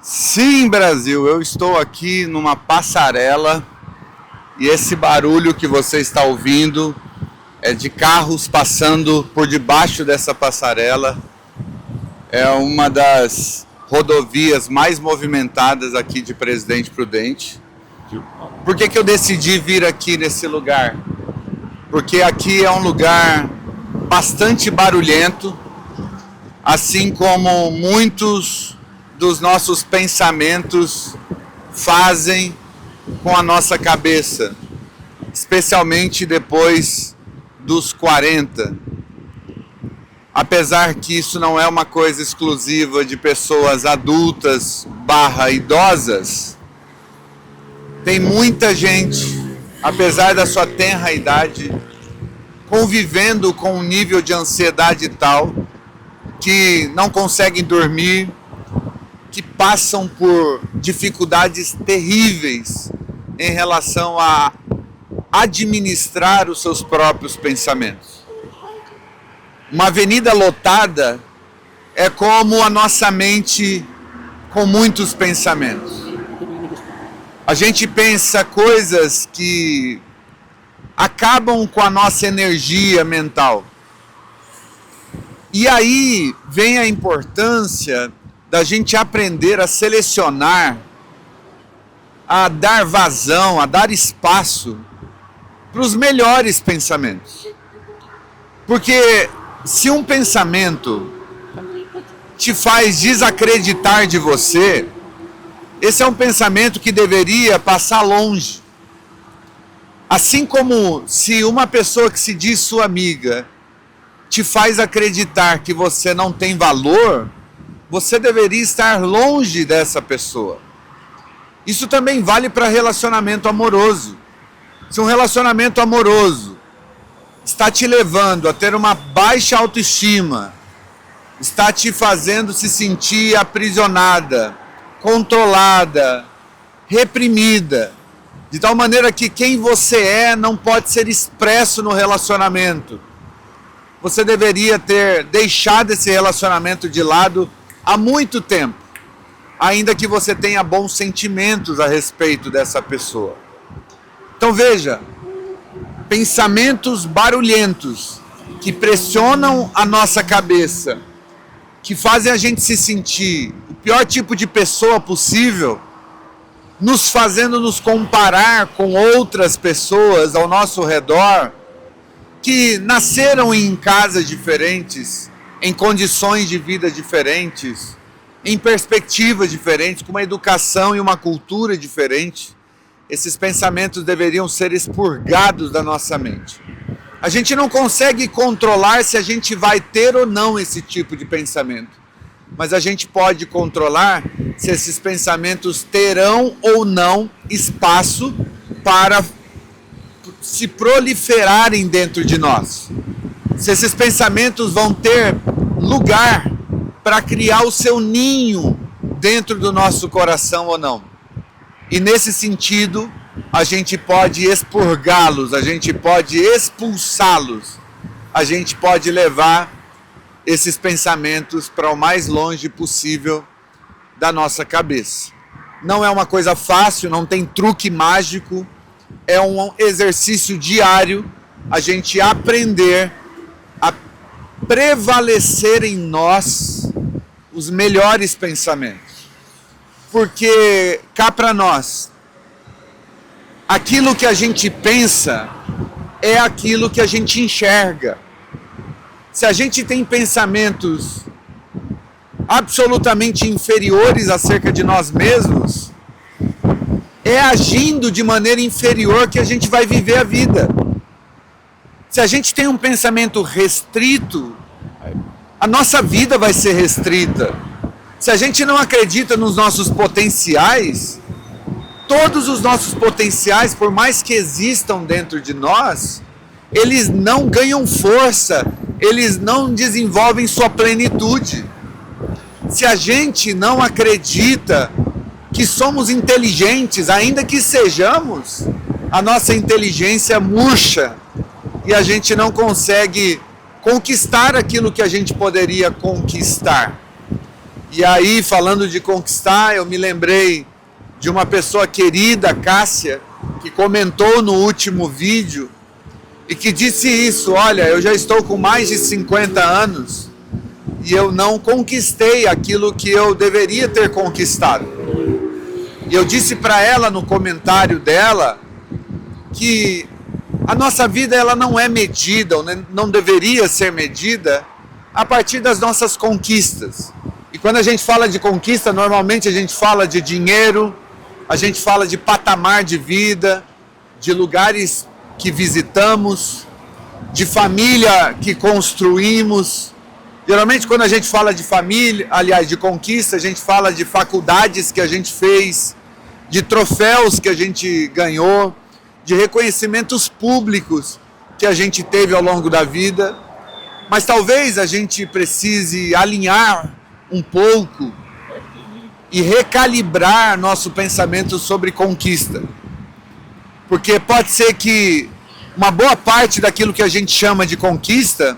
Sim, Brasil, eu estou aqui numa passarela e esse barulho que você está ouvindo é de carros passando por debaixo dessa passarela. É uma das rodovias mais movimentadas aqui de Presidente Prudente. Por que eu decidi vir aqui nesse lugar? Porque aqui é um lugar bastante barulhento, assim como muitos dos nossos pensamentos fazem com a nossa cabeça, especialmente depois dos 40. Apesar que isso não é uma coisa exclusiva de pessoas adultas / idosas, tem muita gente, apesar da sua tenra idade, convivendo com um nível de ansiedade tal que não conseguem dormir, que passam por dificuldades terríveis em relação a administrar os seus próprios pensamentos. Uma avenida lotada é como a nossa mente com muitos pensamentos. A gente pensa coisas que acabam com a nossa energia mental. E aí vem a importância da gente aprender a selecionar, a dar vazão, a dar espaço para os melhores pensamentos. Porque se um pensamento te faz desacreditar de você, esse é um pensamento que deveria passar longe. Assim como se uma pessoa que se diz sua amiga te faz acreditar que você não tem valor, você deveria estar longe dessa pessoa. Isso também vale para relacionamento amoroso. Se um relacionamento amoroso está te levando a ter uma baixa autoestima, está te fazendo se sentir aprisionada, controlada, reprimida, de tal maneira que quem você é não pode ser expresso no relacionamento, você deveria ter deixado esse relacionamento de lado há muito tempo, ainda que você tenha bons sentimentos a respeito dessa pessoa. Então veja, pensamentos barulhentos que pressionam a nossa cabeça, que fazem a gente se sentir o pior tipo de pessoa possível, nos fazendo nos comparar com outras pessoas ao nosso redor, que nasceram em casas diferentes, em condições de vida diferentes, em perspectivas diferentes, com uma educação e uma cultura diferente. Esses pensamentos deveriam ser expurgados da nossa mente. A gente não consegue controlar se a gente vai ter ou não esse tipo de pensamento, mas a gente pode controlar se esses pensamentos terão ou não espaço para se proliferarem dentro de nós. Se esses pensamentos vão ter lugar para criar o seu ninho dentro do nosso coração ou não. E nesse sentido, a gente pode expurgá-los, a gente pode expulsá-los, a gente pode levar esses pensamentos para o mais longe possível da nossa cabeça. Não é uma coisa fácil, não tem truque mágico, é um exercício diário, a gente aprender a prevalecer em nós os melhores pensamentos. Porque cá para nós, aquilo que a gente pensa é aquilo que a gente enxerga. Se a gente tem pensamentos absolutamente inferiores acerca de nós mesmos, é agindo de maneira inferior que a gente vai viver a vida. Se a gente tem um pensamento restrito, a nossa vida vai ser restrita. Se a gente não acredita nos nossos potenciais, todos os nossos potenciais, por mais que existam dentro de nós, eles não ganham força, eles não desenvolvem sua plenitude. Se a gente não acredita que somos inteligentes, ainda que sejamos, a nossa inteligência murcha e a gente não consegue conquistar aquilo que a gente poderia conquistar. E aí, falando de conquistar, eu me lembrei de uma pessoa querida, Cássia, que comentou no último vídeo e que disse isso: olha, eu já estou com mais de 50 anos e eu não conquistei aquilo que eu deveria ter conquistado. E eu disse para ela no comentário dela que a nossa vida ela não é medida, ou não deveria ser medida a partir das nossas conquistas. E quando a gente fala de conquista, normalmente a gente fala de dinheiro, a gente fala de patamar de vida, de lugares que visitamos, de família que construímos. Geralmente quando a gente fala de família, aliás, de conquista, a gente fala de faculdades que a gente fez, de troféus que a gente ganhou, de reconhecimentos públicos que a gente teve ao longo da vida. Mas talvez a gente precise alinhar um pouco e recalibrar nosso pensamento sobre conquista. Porque pode ser que uma boa parte daquilo que a gente chama de conquista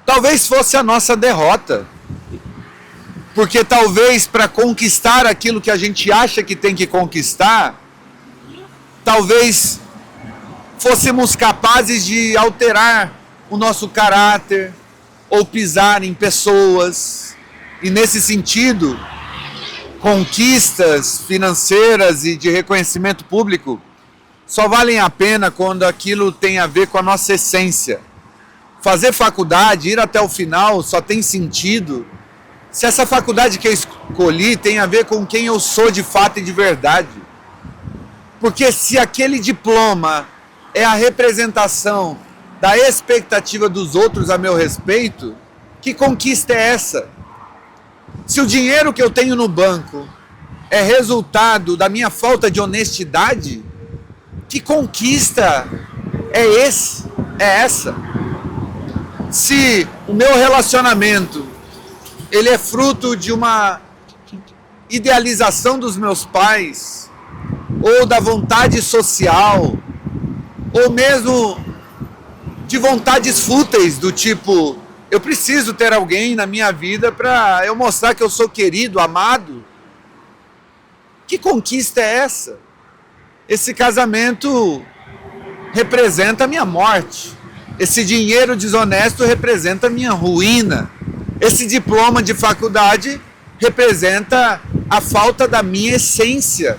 talvez fosse a nossa derrota. Porque talvez para conquistar aquilo que a gente acha que tem que conquistar, talvez fôssemos capazes de alterar o nosso caráter ou pisar em pessoas. E nesse sentido, conquistas financeiras e de reconhecimento público só valem a pena quando aquilo tem a ver com a nossa essência. Fazer faculdade, ir até o final, só tem sentido se essa faculdade que eu escolhi tem a ver com quem eu sou de fato e de verdade. Porque se aquele diploma é a representação da expectativa dos outros a meu respeito, que conquista é essa? Se o dinheiro que eu tenho no banco é resultado da minha falta de honestidade, que conquista é essa? Se o meu relacionamento ele é fruto de uma idealização dos meus pais, ou da vontade social, ou mesmo de vontades fúteis, do tipo, eu preciso ter alguém na minha vida para eu mostrar que eu sou querido, amado. Que conquista é essa? Esse casamento representa a minha morte. Esse dinheiro desonesto representa a minha ruína. Esse diploma de faculdade representa a falta da minha essência.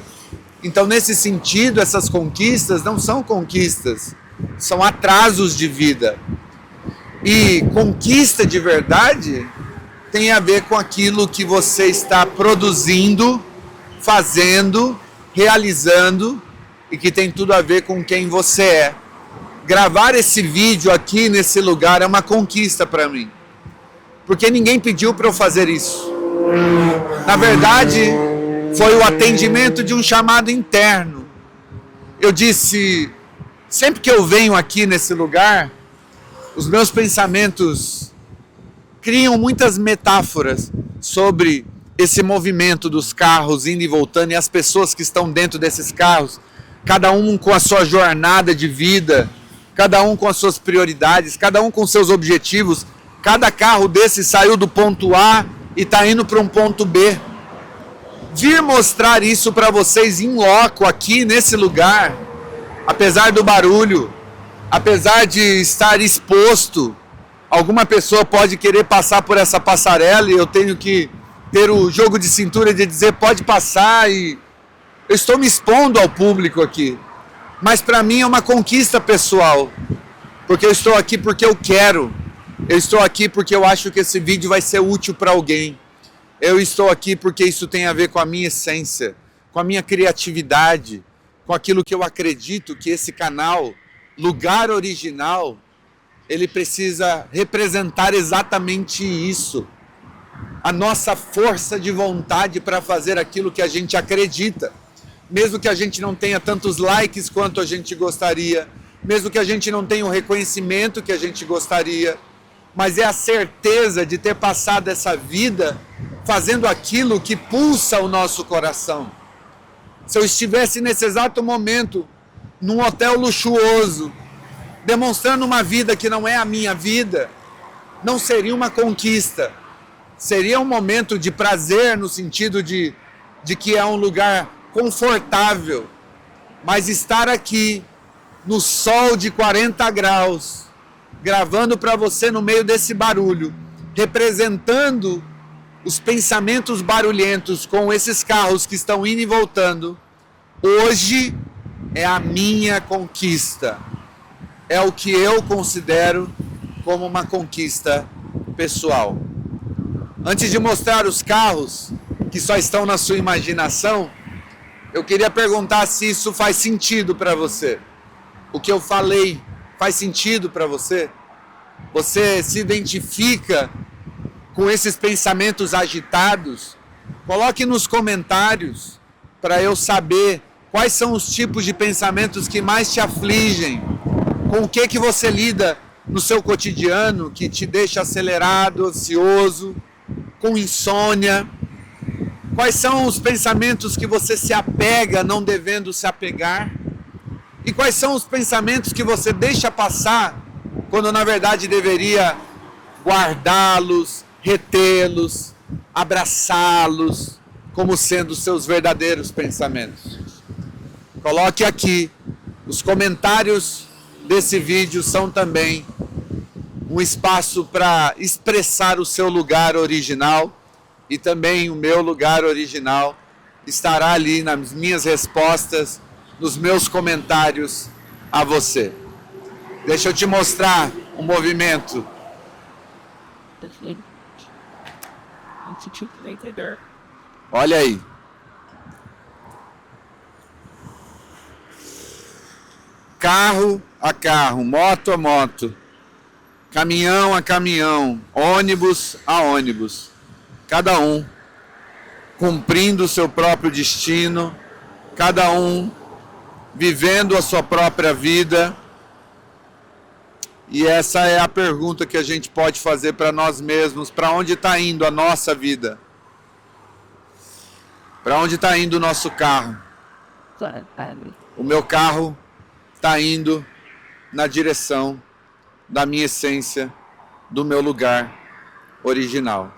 Então, nesse sentido, essas conquistas não são conquistas, são atrasos de vida. E conquista de verdade tem a ver com aquilo que você está produzindo, fazendo, realizando e que tem tudo a ver com quem você é. Gravar esse vídeo aqui nesse lugar é uma conquista para mim, porque ninguém pediu para eu fazer isso. Na verdade, foi o atendimento de um chamado interno. Eu disse, sempre que eu venho aqui nesse lugar, os meus pensamentos criam muitas metáforas sobre esse movimento dos carros indo e voltando e as pessoas que estão dentro desses carros, cada um com a sua jornada de vida, cada um com as suas prioridades, cada um com seus objetivos. Cada carro desse saiu do ponto A e está indo para um ponto B. Vir mostrar isso para vocês em loco aqui nesse lugar, apesar do barulho, apesar de estar exposto, alguma pessoa pode querer passar por essa passarela e eu tenho que ter o jogo de cintura de dizer pode passar, e eu estou me expondo ao público aqui. Mas para mim é uma conquista pessoal, porque eu estou aqui porque eu quero, eu estou aqui porque eu acho que esse vídeo vai ser útil para alguém, eu estou aqui porque isso tem a ver com a minha essência, com a minha criatividade, com aquilo que eu acredito que esse canal, Lugar Original, ele precisa representar exatamente isso. A nossa força de vontade para fazer aquilo que a gente acredita. Mesmo que a gente não tenha tantos likes quanto a gente gostaria, mesmo que a gente não tenha o reconhecimento que a gente gostaria, mas é a certeza de ter passado essa vida fazendo aquilo que pulsa o nosso coração. Se eu estivesse nesse exato momento num hotel luxuoso, demonstrando uma vida que não é a minha vida, não seria uma conquista. Seria um momento de prazer no sentido de que é um lugar confortável. Mas estar aqui no sol de 40 graus, gravando para você no meio desse barulho, representando os pensamentos barulhentos com esses carros que estão indo e voltando, hoje é a minha conquista. É o que eu considero como uma conquista pessoal. Antes de mostrar os carros que só estão na sua imaginação, eu queria perguntar se isso faz sentido para você. O que eu falei faz sentido para você? Você se identifica com esses pensamentos agitados? Coloque nos comentários para eu saber quais são os tipos de pensamentos que mais te afligem. Com o que você lida no seu cotidiano que te deixa acelerado, ansioso, com insônia? Quais são os pensamentos que você se apega não devendo se apegar? E quais são os pensamentos que você deixa passar quando na verdade deveria guardá-los, retê-los, abraçá-los como sendo seus verdadeiros pensamentos? Coloque aqui. Os comentários desse vídeo são também um espaço para expressar o seu lugar original, e também o meu lugar original estará ali nas minhas respostas, nos meus comentários a você. Deixa eu te mostrar um movimento. Olha aí. Carro a carro, moto a moto, caminhão a caminhão, ônibus a ônibus. Cada um cumprindo o seu próprio destino, cada um vivendo a sua própria vida. E essa é a pergunta que a gente pode fazer para nós mesmos: para onde está indo a nossa vida? Para onde está indo o nosso carro? O meu carro está indo na direção da minha essência, do meu lugar original.